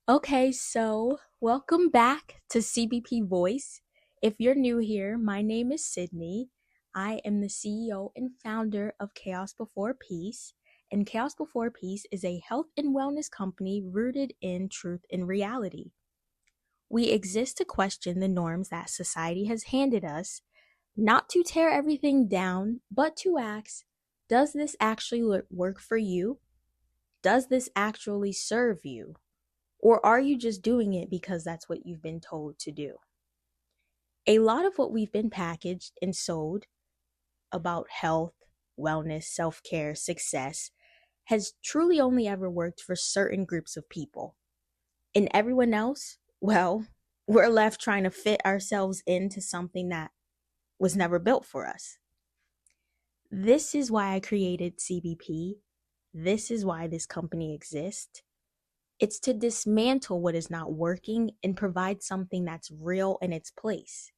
Okay, so welcome back to CBP Voice. If you're new here, my name is Sydney. I am the CEO and founder of Chaos Before Peace, and Chaos Before Peace is a health and wellness company rooted in truth and reality. We exist to question the norms that society has handed us, not to tear everything down, but to ask, does this actually work for you? Does this actually serve you? Or are you just doing it because that's what you've been told to do? A lot of what we've been packaged and sold about health, wellness, self care, success has truly only ever worked for certain groups of people. And everyone else, well, we're left trying to fit ourselves into something that was never built for us. This is why I created CBP. This is why this company exists. It's to dismantle what is not working and provide something that's real in its place.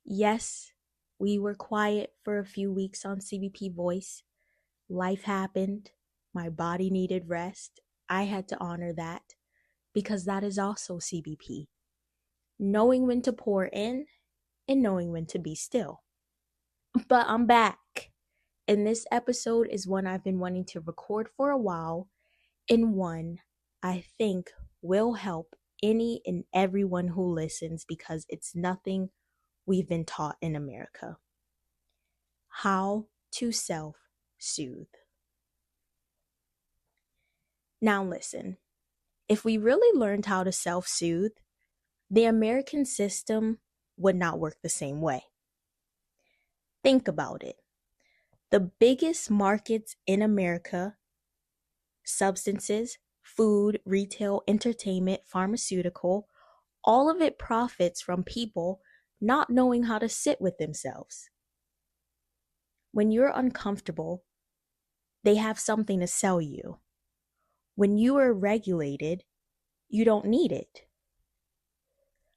Yes, we were quiet for a few weeks on CBP Voice. Life happened. My body needed rest. I had to honor that because that is also CBP. Knowing when to pour in and knowing when to be still. But I'm back. And this episode is one I've been wanting to record for a while, and one I think will help any and everyone who listens because it's nothing we've been taught in America. How to self-soothe. Now listen, if we really learned how to self-soothe, the American system would not work the same way. Think about it. The biggest markets in America, substances, food, retail, entertainment, pharmaceutical, all of it profits from people not knowing how to sit with themselves. When you're uncomfortable, they have something to sell you. When you are regulated, you don't need it.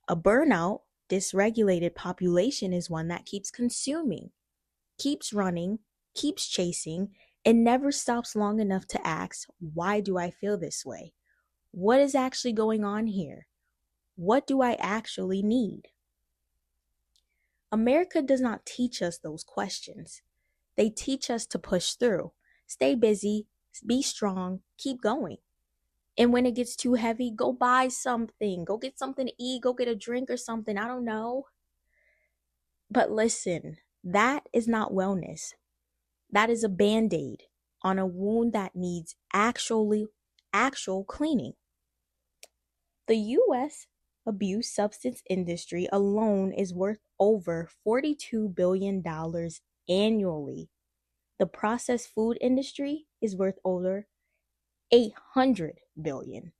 A burnout, dysregulated population is one that keeps consuming, keeps running, keeps chasing, and never stops long enough to ask, why do I feel this way? What is actually going on here? What do I actually need? America does not teach us those questions. They teach us to push through, stay busy, be strong, keep going. And when it gets too heavy, go buy something, go get something to eat, go get a drink or something, I don't know. But listen, that is not wellness. That is a Band-Aid on a wound that needs actual cleaning. The U.S. abuse substance industry alone is worth over $42 billion annually. The processed food industry is worth over 800 billion.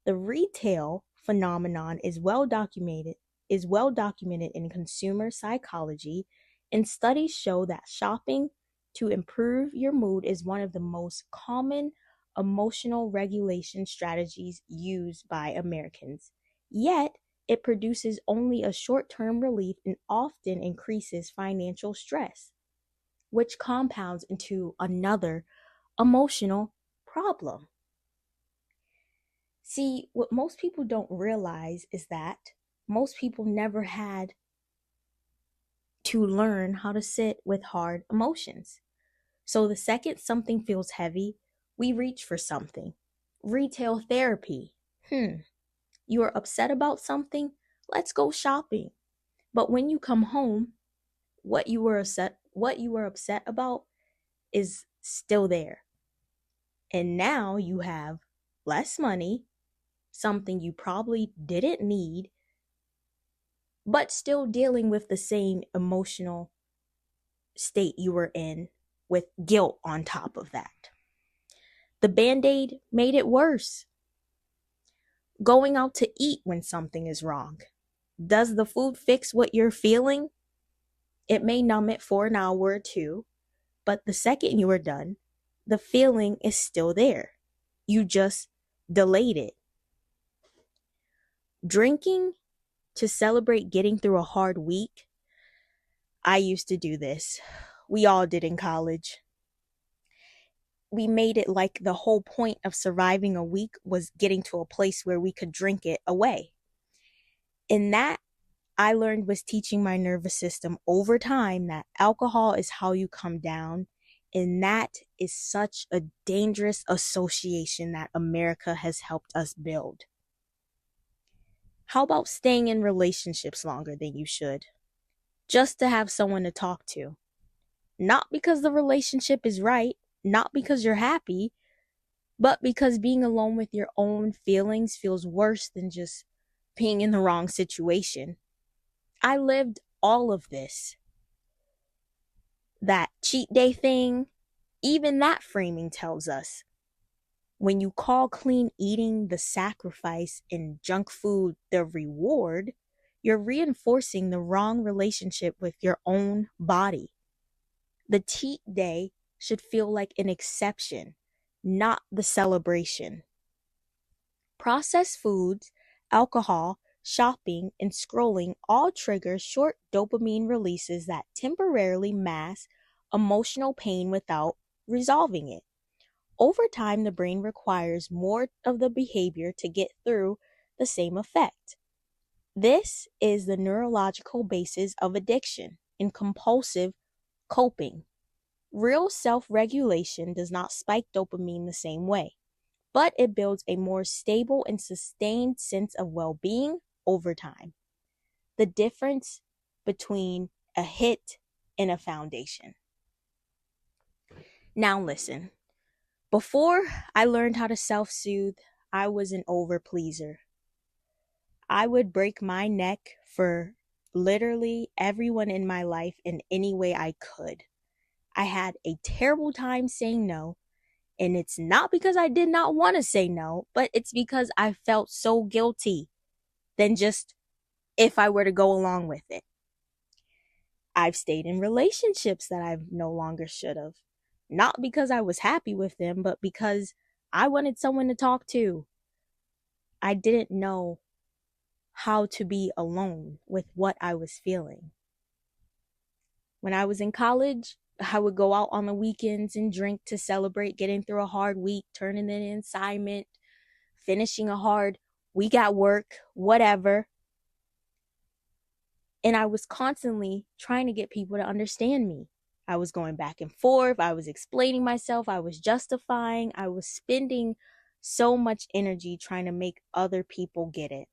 The retail phenomenon is well documented in consumer psychology, and studies show that shopping to improve your mood is one of the most common emotional regulation strategies used by Americans. Yet, it produces only a short-term relief and often increases financial stress, which compounds into another emotional problem. See, what most people don't realize is that most people never had to learn how to sit with hard emotions. So the second something feels heavy, we reach for something. Retail therapy. You are upset about something? Let's go shopping. But when you come home, what you were upset about is still there. And now you have less money, something you probably didn't need, but still dealing with the same emotional state you were in with guilt on top of that. The Band-Aid made it worse. Going out to eat when something is wrong. Does the food fix what you're feeling? It may numb it for an hour or two, but the second you are done, the feeling is still there. You just delayed it. Drinking to celebrate getting through a hard week. I used to do this. We all did in college. we made it like the whole point of surviving a week was getting to a place where we could drink it away. And that I learned was teaching my nervous system over time that alcohol is how you come down. And that is such a dangerous association that America has helped us build. How about staying in relationships longer than you should? Just to have someone to talk to. Not because the relationship is right, not because you're happy, but because being alone with your own feelings feels worse than just being in the wrong situation. I lived all of this. That cheat day thing, even that framing tells us when you call clean eating the sacrifice and junk food the reward, you're reinforcing the wrong relationship with your own body. The cheat day should feel like an exception, not the celebration. Processed foods, alcohol, shopping, and scrolling all trigger short dopamine releases that temporarily mask emotional pain without resolving it. Over time, the brain requires more of the behavior to get through the same effect. This is the neurological basis of addiction and compulsive coping. Real self-regulation does not spike dopamine the same way, but it builds a more stable and sustained sense of well-being over time. The difference between a hit and a foundation. Now listen. Before I learned how to self-soothe, I was an overpleaser. I would break my neck for literally everyone in my life in any way I could. I had a terrible time saying no, and it's not because I did not want to say no, but it's because I felt so guilty than just if I were to go along with it. I've stayed in relationships that I no longer should have. Not because I was happy with them, but because I wanted someone to talk to. I didn't know how to be alone with what I was feeling. When I was in college, I would go out on the weekends and drink to celebrate getting through a hard week, turning in an assignment, finishing a hard week at work, whatever. And I was constantly trying to get people to understand me. I was going back and forth. I was explaining myself. I was justifying. I was spending so much energy trying to make other people get it.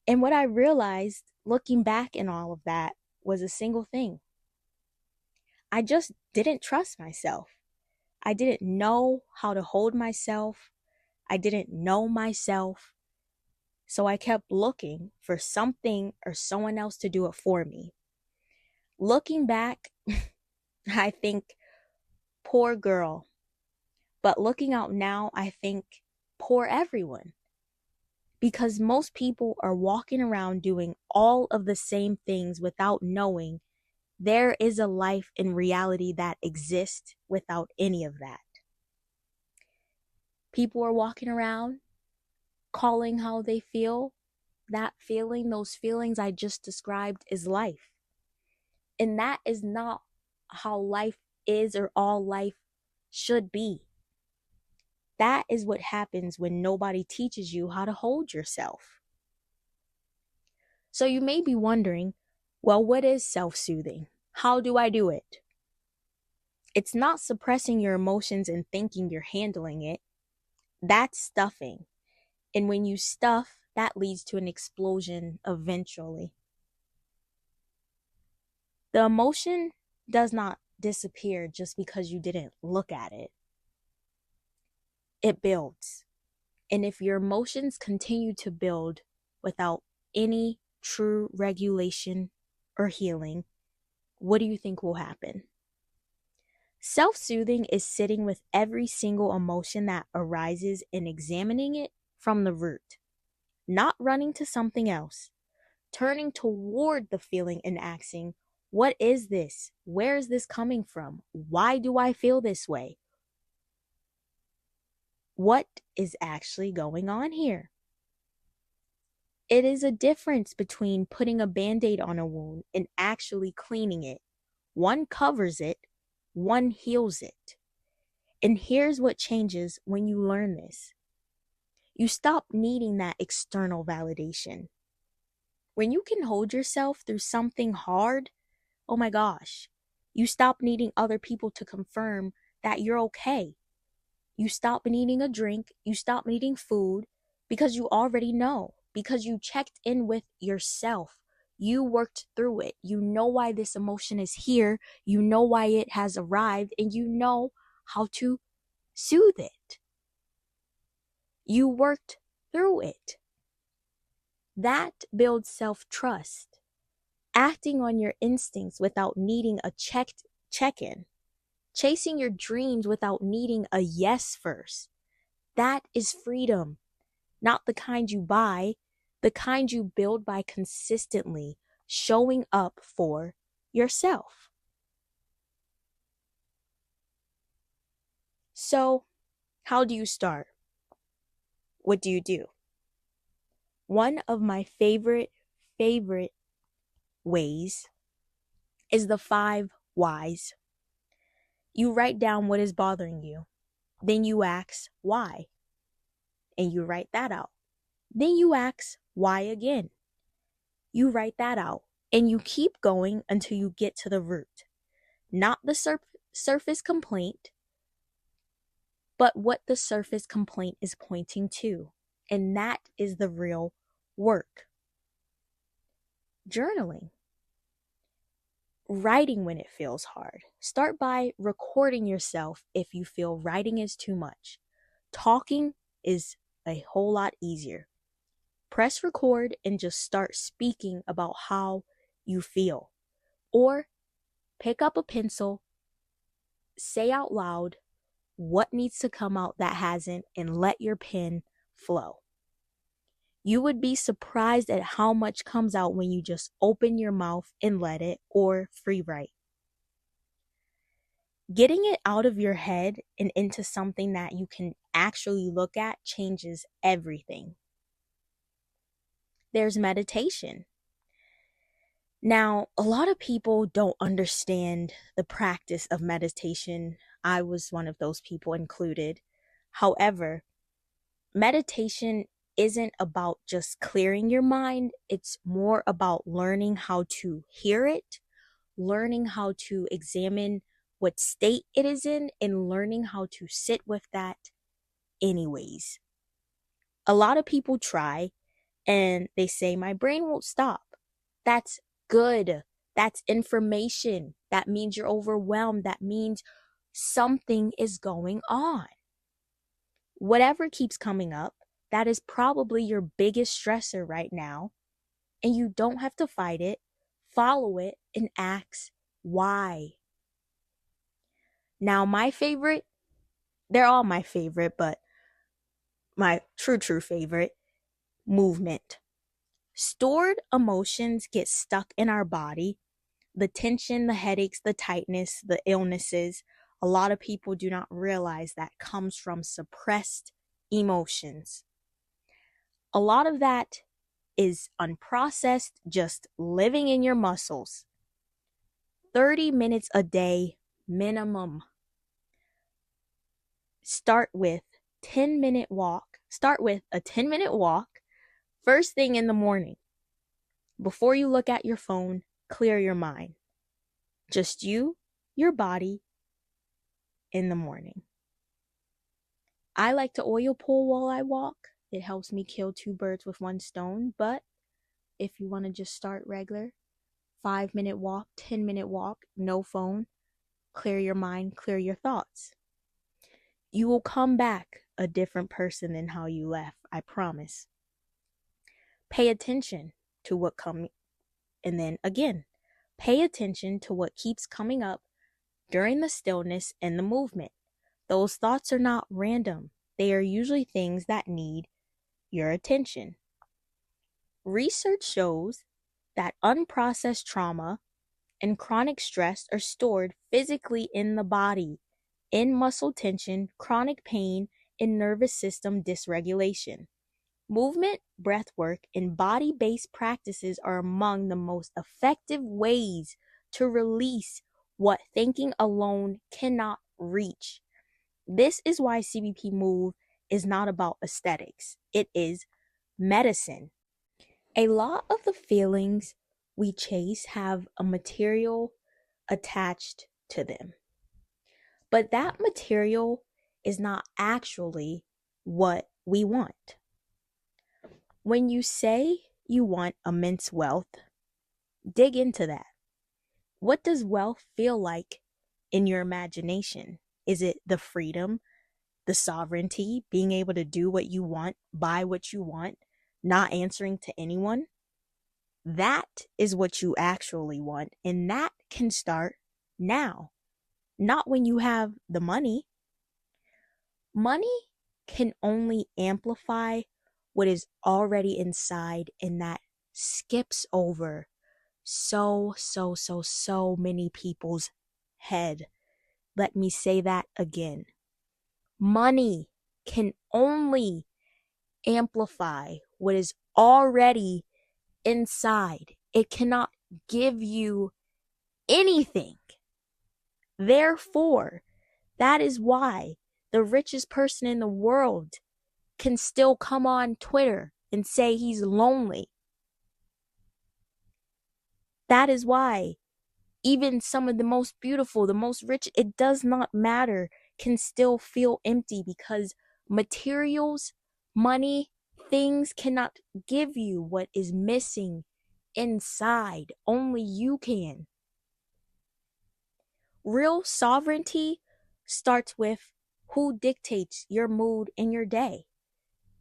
And what I realized looking back in all of that was a single thing. I just didn't trust myself. I didn't know how to hold myself. I didn't know myself. So I kept looking for something or someone else to do it for me. Looking back, I think, poor girl. But looking out now, I think, poor everyone. Because most people are walking around doing all of the same things without knowing there is a life in reality that exists without any of that. People are walking around calling how they feel. That feeling, those feelings I just described is life. And that is not how life is or all life should be. That is what happens when nobody teaches you how to hold yourself. So you may be wondering, well, what is self-soothing? How do I do it? It's not suppressing your emotions and thinking you're handling it. That's stuffing. And when you stuff, that leads to an explosion eventually. The emotion does not disappear just because you didn't look at it. It builds. And if your emotions continue to build without any true regulation or healing, what do you think will happen? Self-soothing is sitting with every single emotion that arises and examining it from the root, not running to something else, turning toward the feeling and asking, what is this? Where is this coming from? Why do I feel this way? What is actually going on here? It is a difference between putting a Band-Aid on a wound and actually cleaning it. One covers it, one heals it. And here's what changes when you learn this. You stop needing that external validation. When you can hold yourself through something hard, oh my gosh, you stop needing other people to confirm that you're okay. You stop needing a drink, you stop needing food because you already know, because you checked in with yourself. You worked through it. You know why this emotion is here. You know why it has arrived, and you know how to soothe it. You worked through it. That builds self-trust. Acting on your instincts without needing a check-in. Chasing your dreams without needing a yes first. That is freedom. Not the kind you buy, the kind you build by consistently showing up for yourself. So, how do you start? What do you do? One of my favorite ways is the 5 whys. You write down what is bothering you. Then you ask why. And you write that out. Then you ask why again. You write that out. And you keep going until you get to the root. Not the surface complaint, but what the surface complaint is pointing to. And that is the real work. Journaling. Writing when it feels hard. Start by recording yourself if you feel writing is too much. Talking is a whole lot easier. Press record and just start speaking about how you feel. Or pick up a pencil, say out loud what needs to come out that hasn't, and let your pen flow. You would be surprised at how much comes out when you just open your mouth and let it, or free write. Getting it out of your head and into something that you can actually look at changes everything. There's meditation. Now, a lot of people don't understand the practice of meditation. I was one of those people included. However, meditation isn't about just clearing your mind. It's more about learning how to hear it, learning how to examine what state it is in, and learning how to sit with that anyways. A lot of people try and they say, my brain won't stop. That's good. That's information. That means you're overwhelmed. That means something is going on. Whatever keeps coming up, that is probably your biggest stressor right now. And you don't have to fight it. Follow it and ask why. Now, my favorite, they're all my favorite, but my true favorite, movement. Stored emotions get stuck in our body. The tension, the headaches, the tightness, the illnesses. A lot of people do not realize that comes from suppressed emotions. A lot of that is unprocessed, just living in your muscles. 30 minutes a day minimum. Start with a 10-minute walk first thing in the morning. Before you look at your phone, clear your mind. Just you, your body, in the morning. I like to oil pull while I walk. It helps me kill 2 birds with 1 stone. But if you want to just start regular, 5-minute walk, 10-minute walk, no phone, clear your mind, clear your thoughts. You will come back a different person than how you left, I promise. Pay attention to what comes, and then again, pay attention to what keeps coming up during the stillness and the movement. Those thoughts are not random. They are usually things that need your attention. Research shows that unprocessed trauma and chronic stress are stored physically in the body, in muscle tension, chronic pain, and nervous system dysregulation. Movement, breath work, and body-based practices are among the most effective ways to release what thinking alone cannot reach. This is why CBP Move is not about aesthetics. It is medicine. A lot of the feelings we chase have a material attached to them. But that material is not actually what we want. When you say you want immense wealth, dig into that. What does wealth feel like in your imagination? Is it the freedom, the sovereignty, being able to do what you want, buy what you want, not answering to anyone? That is what you actually want, and that can start now, not when you have the money. Money can only amplify what is already inside, and that skips over so many people's head. Let me say that again. Money can only amplify what is already inside. It cannot give you anything. Therefore, that is why the richest person in the world can still come on Twitter and say he's lonely. That is why even some of the most beautiful, the most rich, it does not matter, can still feel empty because materials, money, things cannot give you what is missing inside. Only you can. Real sovereignty starts with who dictates your mood in your day.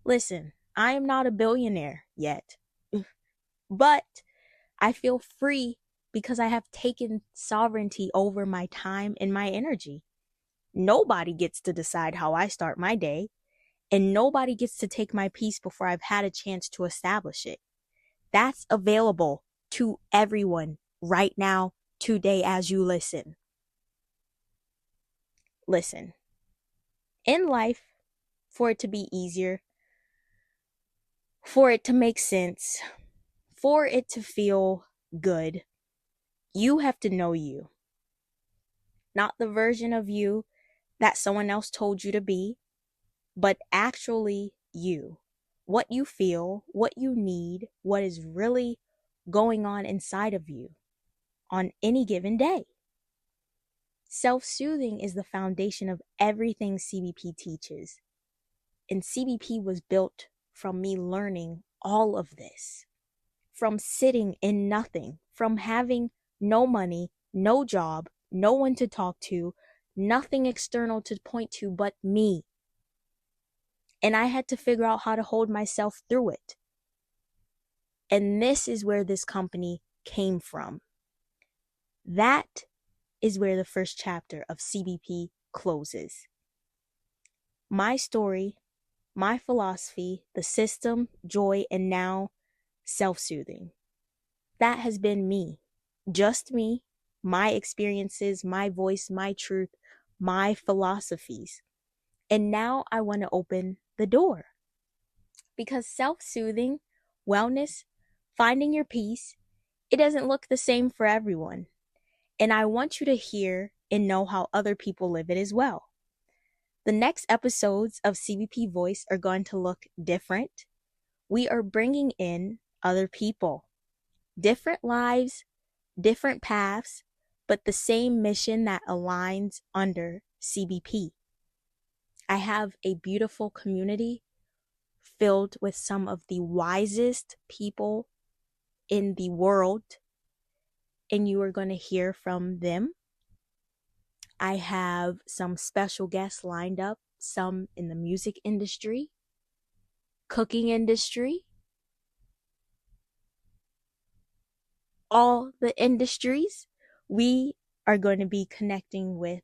Listen, I am not a billionaire yet, but I feel free because I have taken sovereignty over my time and my energy. Nobody gets to decide how I start my day, and nobody gets to take my peace before I've had a chance to establish it. That's available to everyone right now, today, as you listen. Listen, in life, for it to be easier, for it to make sense, for it to feel good, you have to know you. Not the version of you that someone else told you to be, but actually you. What you feel, what you need, what is really going on inside of you on any given day. Self-soothing is the foundation of everything CBP teaches. And CBP was built from me learning all of this. From sitting in nothing, from having no money, no job, no one to talk to, nothing external to point to but me. And I had to figure out how to hold myself through it. And this is where this company came from. That is where the first chapter of CBP closes. My story, my philosophy, the system, joy, and now self-soothing. That has been me. Just me, my experiences, my voice, my truth, my philosophies. And now I want to open the door. Because self-soothing, wellness, finding your peace, it doesn't look the same for everyone. And I want you to hear and know how other people live it as well. The next episodes of CBP Voice are going to look different. We are bringing in other people, different lives, different paths, but the same mission that aligns under CBP. I have a beautiful community filled with some of the wisest people in the world, and you are going to hear from them. I have some special guests lined up, some in the music industry, cooking industry, all the industries. We are going to be connecting with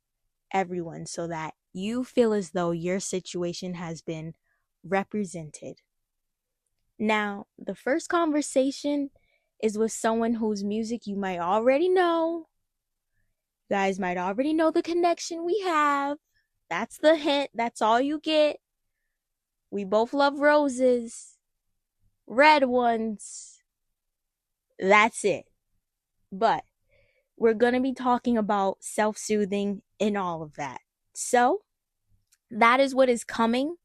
everyone so that you feel as though your situation has been represented. Now, the first conversation is with someone whose music you might already know. You guys might already know the connection we have. That's the hint. That's all you get. We both love roses. Red ones. That's it. But we're going to be talking about self-soothing and all of that. So, That is what is coming,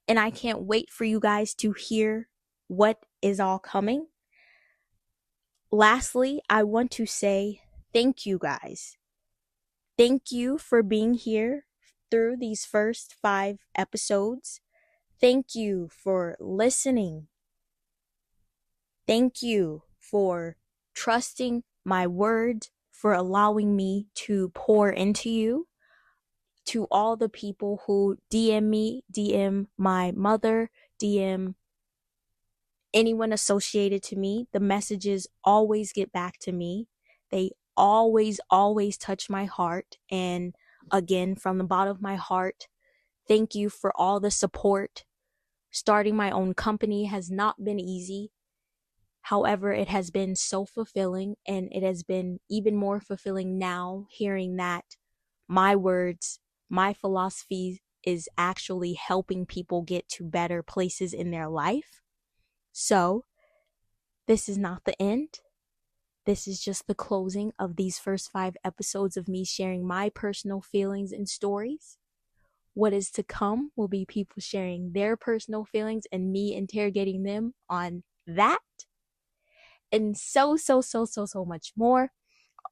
and I can't wait for you guys to hear what is all coming. Lastly, I want to say thank you guys. Thank you for being here through these first 5 episodes. Thank you for listening. Thank you for trusting my words, for allowing me to pour into you. To all the people who DM me, DM my mother, DM anyone associated to me, the messages always get back to me. They always touch my heart. And again, from the bottom of my heart, thank you for all the support. Starting my own company has not been easy. However, it has been so fulfilling, and it has been even more fulfilling now hearing that my words, my philosophy is actually helping people get to better places in their life. So, this is not the end. This is just the closing of these first 5 episodes of me sharing my personal feelings and stories. What is to come will be people sharing their personal feelings and me interrogating them on that. And so much more.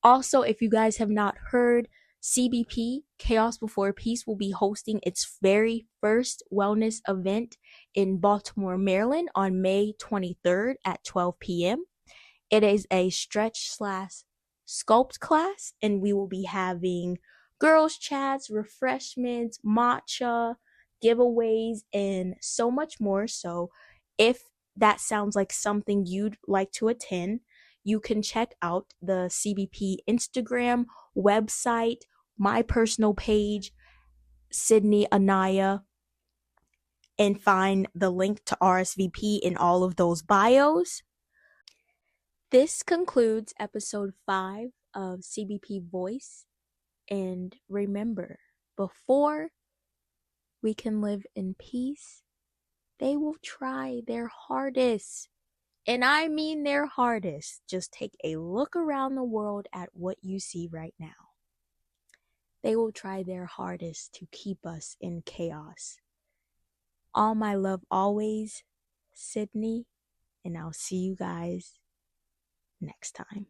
Also, if you guys have not heard, CBP, Chaos Before Peace, will be hosting its very first wellness event in Baltimore, Maryland on May 23rd at 12 p.m. It is a stretch/sculpt class, and we will be having girls' chats, refreshments, matcha, giveaways, and so much more. So if that sounds like something you'd like to attend, you can check out the CBP Instagram, website, my personal page, Sydney Anaya, and find the link to RSVP in all of those bios. This concludes episode 5 of CBP Voice. And remember, before we can live in peace, they will try their hardest. And I mean their hardest. Just take a look around the world at what you see right now. They will try their hardest to keep us in chaos. All my love always, Sydney, and I'll see you guys next time.